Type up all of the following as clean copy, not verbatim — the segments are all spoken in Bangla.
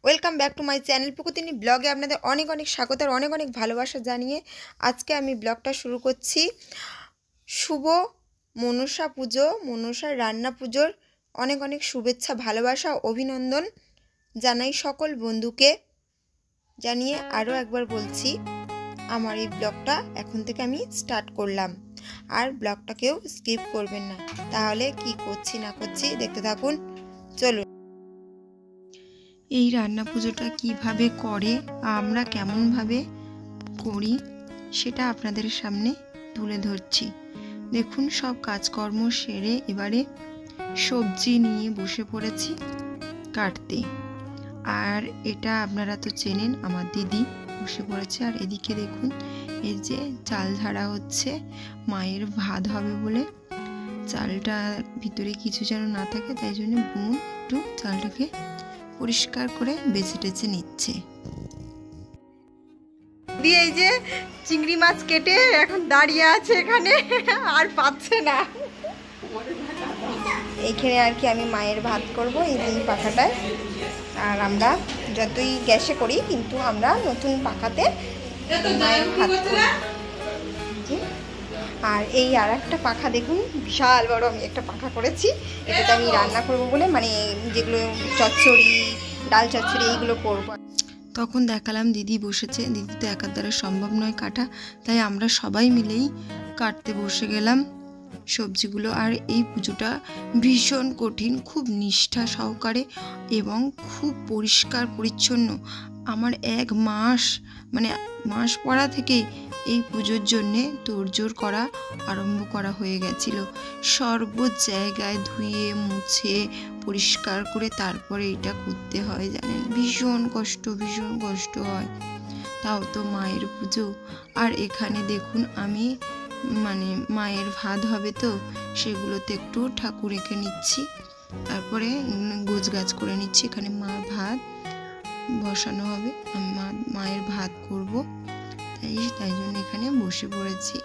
Welcome back to my channel পুকুতিনি ব্লগে আপনাদের অনেক অনেক স্বাগত আর অনেক অনেক ভালোবাসা জানিয়ে আজকে আমি ব্লগটা শুরু করছি। শুভ মনসা পুজো, মনসার রান্না পুজোর অনেক অনেক শুভেচ্ছা, ভালোবাসা, অভিনন্দন জানাই সকল বন্ধুকে। জানিয়ে আরও একবার বলছি, আমার এই ব্লগটা এখন থেকে আমি স্টার্ট করলাম, আর ব্লগটাকেও স্কিপ করবেন না। তাহলে কি করছি না করছি দেখতে থাকুন, চলুন। এই রান্না পুজোটা কিভাবে করে, আমরা কেমনভাবে করি সেটা আপনাদের সামনে তুলে ধরছি। দেখুন, সব কাজকর্ম সেরে এবারে সবজি নিয়ে বসে পড়েছি কাটতে। আর এটা আপনারা তো চেনেন, আমার দিদি বসে পড়েছে। আর এদিকে দেখুন, এই যে চাল ঝাড়া হচ্ছে, মায়ের ভাত হবে বলে। চালটা ভিতরে কিছু যেন না থাকে, তাই জন্য বোন একটু চালটাকে পরিষ্কার করে বেছে টেছে নিচ্ছে। দিয়ে এই যে চিংড়ি মাছ কেটে এখন দাঁড়িয়ে আছে এখানে, আর পাচ্ছে না। এইখানে আর কি আমি মায়ের ভাত করব এই যে পাখাটায়। আর আমরা যতই গ্যাসে করি, কিন্তু আমরা নতুন পাখাতে মায়ের ভাত করি। আর এই আর একটা পাখা দেখুন, বিশাল বড় আমি একটা পাখা করেছি। এটাতে আমি রান্না করব বলে, মানে যেগুলো চচ্চড়ি, ডাল চচ্চড়ি এইগুলো করবো। তখন দেখালাম দিদি বসেছে, দিদি তো একার দ্বারা সম্ভব নয় কাটা, তাই আমরা সবাই মিলেই কাটতে বসে গেলাম সবজিগুলো। আর এই পুজোটা ভীষণ কঠিন, খুব নিষ্ঠা সহকারে এবং খুব পরিষ্কার পরিচ্ছন্ন। আমার এক মাস, মানে মাস পড়া থেকে এই পুজোর জন্যে তোড়জোড় করা আরম্ভ করা হয়ে গেছিল। সর্ব জায়গায় ধুয়ে মুছে পরিষ্কার করে তারপরে এটা করতে হয়, জানেন, ভীষণ কষ্ট হয়। তাও তো মায়ের পুজো। আর এখানে দেখুন, আমি মানে মায়ের ভাত হবে তো সেগুলোতে একটু ঠাকুর রেখে নিচ্ছি, তারপরে গোছগাছ করে নিচ্ছি। এখানে মা ভাত বসানো হবে, আমি মায়ের ভাত করব, তাই জন্য এখানে বসে পড়েছি,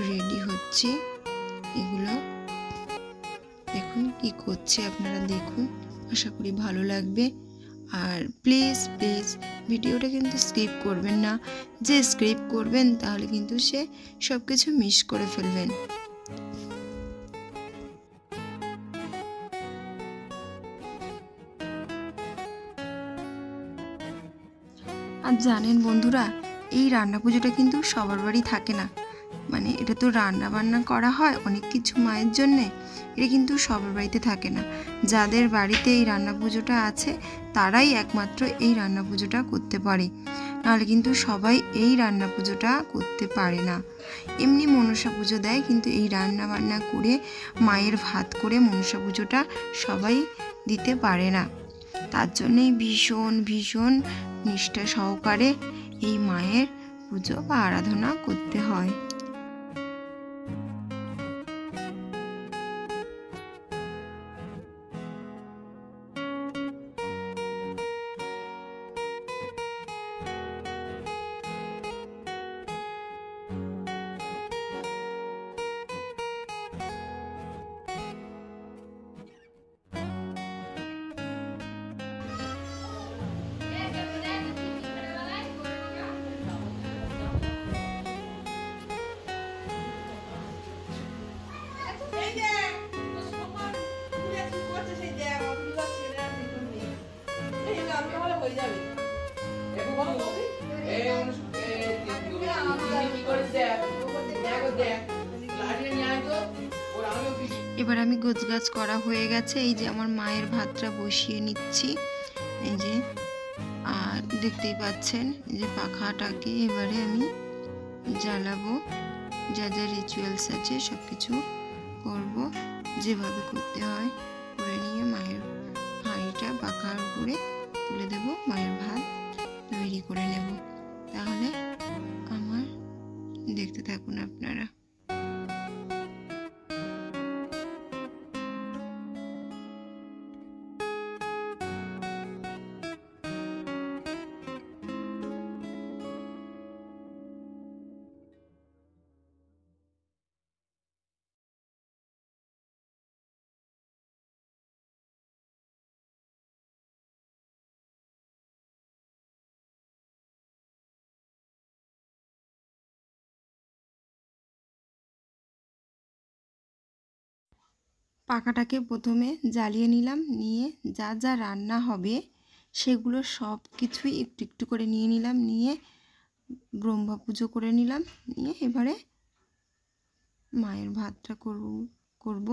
রেডি হচ্ছি। এগুলো দেখুন কি করছে, আপনারা দেখুন, আশা করি ভালো লাগবে। আর প্লিজ ভিডিওটা কিন্তু স্কিপ করবেন না, যে স্কিপ করবেন তাহলে কিন্তু সে সব কিছু মিস করে ফেলবেন। আর জানেন বন্ধুরা, এই রান্না পুজোটা কিন্তু সবার বাড়ি থাকে না, মানে এটা তো রান্না বান্না করা হয় অনেক কিছু মায়ের জন্যে, এটা কিন্তু সবার বাড়িতে থাকে না। যাদের বাড়িতে এই রান্না পুজোটা আছে তারাই একমাত্র এই রান্না পুজোটা করতে পারে, নাহলে কিন্তু সবাই এই রান্না পুজোটা করতে পারে না। এমনি মনসা পুজো দেয়, কিন্তু এই রান্না বান্না করে মায়ের ভাত করে মনসা পুজোটা সবাই দিতে পারে না। তার জন্যই ভীষণ নিষ্ঠা সহকারে এই মায়ের পুজো বা আরাধনা করতে হয়। এবার আমি গোছগাছ করা হয়ে গেছে, এই যে আমার মায়ের ভাতটা বসিয়ে নিচ্ছি, এই যে। আর দেখতেই পাচ্ছেন যে পাখাটাকে এবারে আমি জ্বালাবো, যা যা রিচুয়ালস আছে সব কিছু করবো, যেভাবে করতে হয় করে নিয়ে মায়ের হাঁড়িটা পাখার উপরে তুলে দেব, মায়ের ভাত তৈরি করে নেব। তাহলে আমার দেখতে থাকুন আপনারা। পাখাটাকে প্রথমে জ্বালিয়ে নিলাম, নিয়ে যা যা রান্না হবে সেগুলো সব কিছুই একটু একটু করে নিয়ে নিলাম, নিয়ে ব্রহ্মা পুজো করে নিলাম, নিয়ে এবারে মায়ের ভাতটা করব।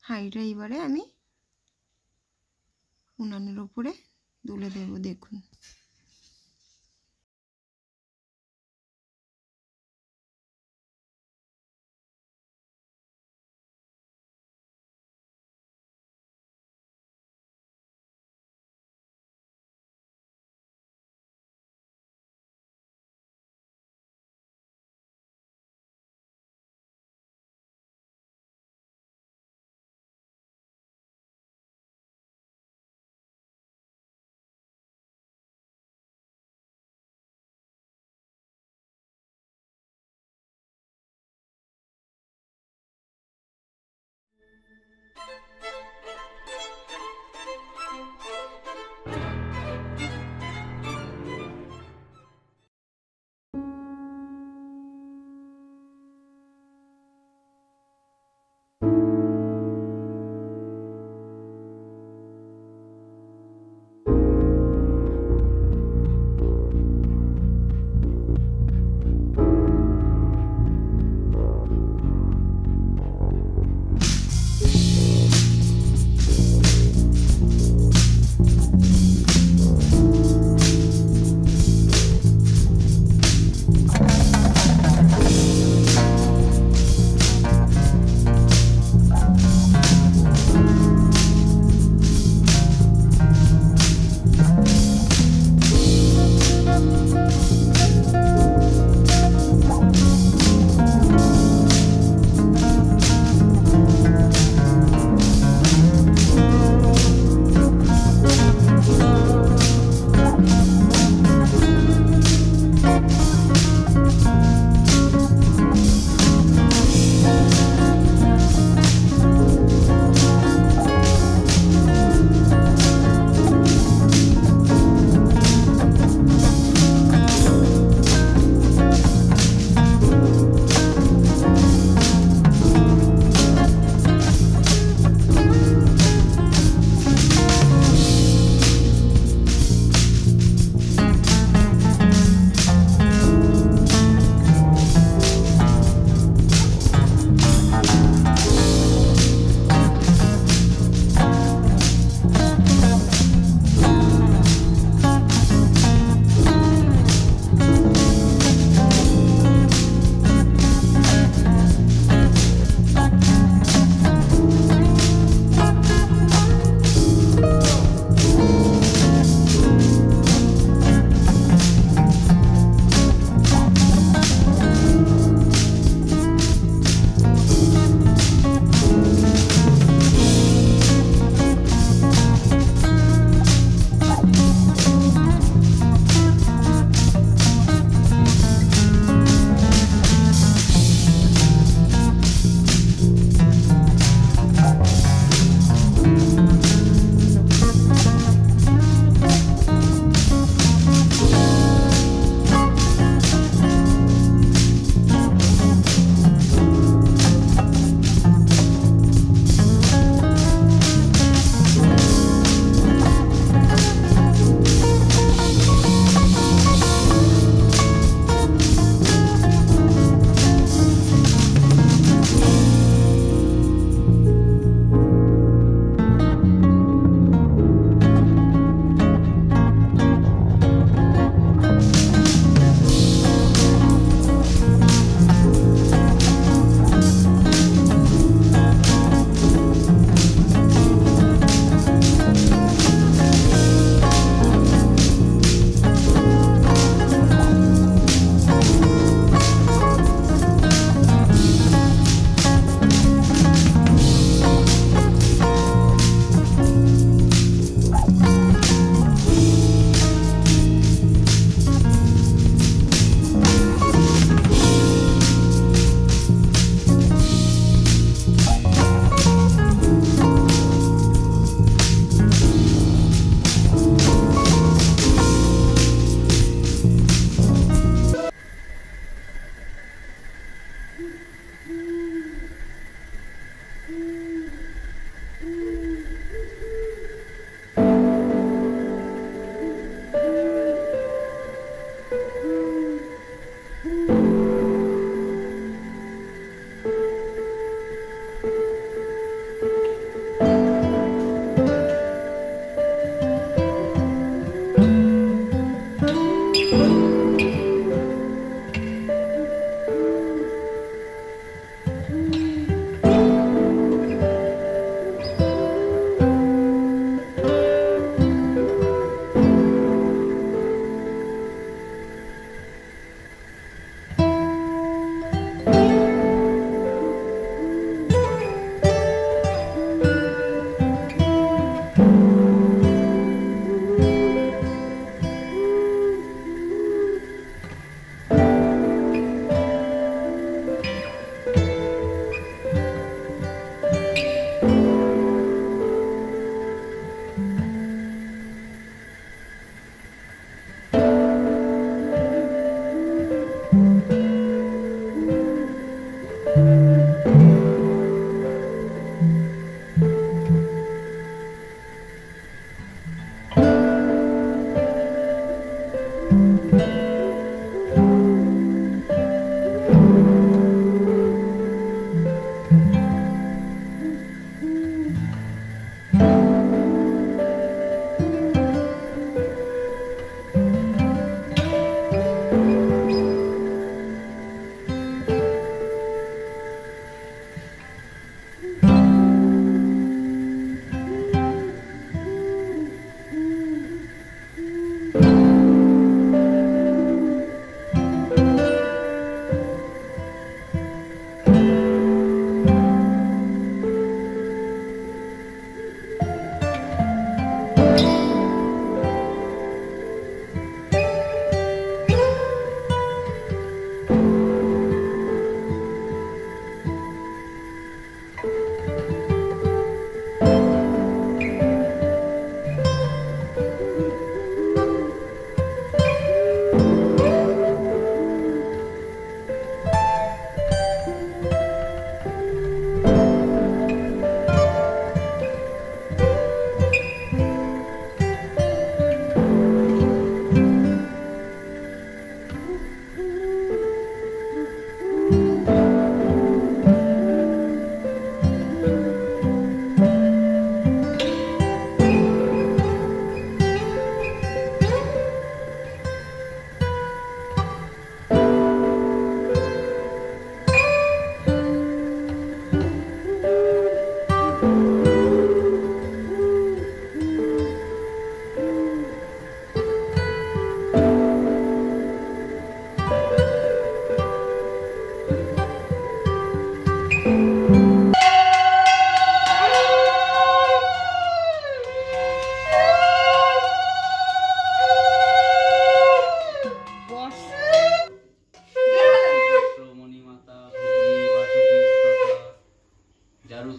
হাঁড়িটা এবারে আমি উনানের ওপরে তুলে দেবো। দেখুন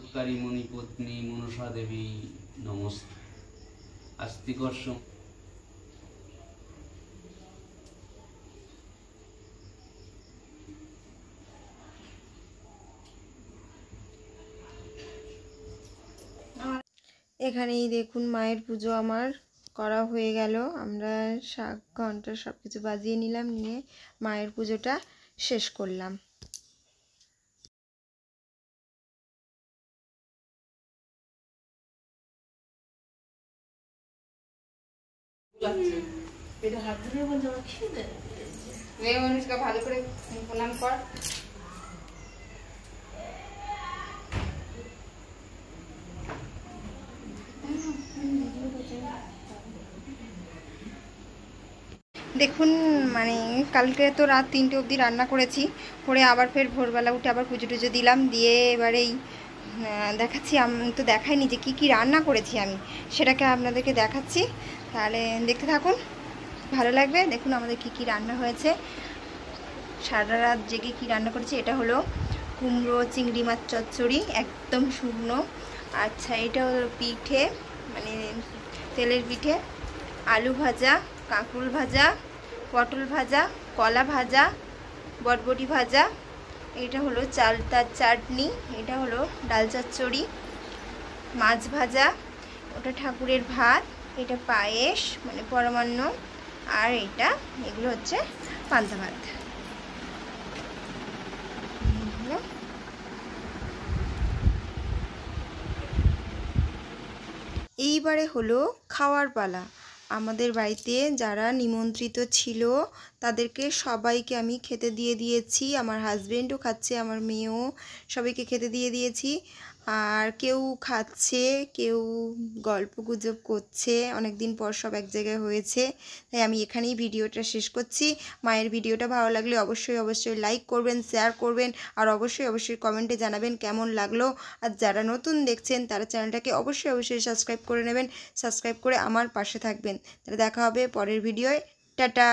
জগৎকারী মণিপত্নী মনসা দেবী নমস্তে। আস্তিকর এখানেই দেখুন মায়ের পুজো আমার করা হয়ে গেল। আমরা শাক ঘন্টা সব কিছু বাজিয়ে নিলাম, নিয়ে মায়ের পুজোটা শেষ করলাম। ভালো করে প্রণাম কর। দেখুন মানে কালকে তো রাত 3টে অবধি রান্না করেছি, করে আবার ফের ভোরবেলা উঠে আবার পুজো টুজো দিলাম, দিয়ে এবারেই দেখাচ্ছি। আমি তো দেখাইনি যে কি কি রান্না করেছি আমি, সেটাকে আপনাদেরকে দেখাচ্ছি, তাহলে দেখতে থাকুন, ভালো লাগবে। দেখুন আমাদের কি কি রান্না হয়েছে। সারা রাত জেগে কি রান্না করেছি, এটা হলো কুমড়ো চিংড়ি মাছ চচ্চড়ি, একদম শুকনো। আচ্ছা, এটা হলো পিঠে, মানে তেলের পিঠে, আলু ভাজা, কাঁকরোল ভাজা, পটল ভাজা, কলা ভাজা, বটবটি ভাজা, এটা হলো চালতার চাটনি, এটা হলো ডাল চচ্চড়ি, মাছ ভাজা, ওটা ঠাকুরের ভাত, এটা পায়েস মানে পরমান্ন, আর এগুলো হচ্ছে পান্তা ভাত। এইবারে হলো খাওয়ার পালা। আমাদের বাড়িতে যারা নিমন্ত্রিত ছিল তাদেরকে সবাইকে আমি খেতে দিয়ে দিয়েছি। আমার হাজবেন্ডও খাচ্ছে, আমার মেয়েও, সবাইকে খেতে দিয়ে দিয়েছি। আর কেউ খাচ্ছে, কেউ গল্প গুজব করছে, অনেক দিন পর সব এক জায়গায় হয়েছে, তাই আমি এখানেই ভিডিওটা শেষ করছি। মায়ের ভিডিওটা ভালো লাগলে অবশ্যই লাইক করবেন, শেয়ার করবেন, আর অবশ্যই কমেন্টে জানাবেন কেমন লাগলো। আর যারা নতুন দেখছেন তারা চ্যানেলটাকে অবশ্যই সাবস্ক্রাইব করে নেবেন, সাবস্ক্রাইব করে আমার পাশে থাকবেন। তাহলে দেখা হবে পরের ভিডিওয়। টাটা।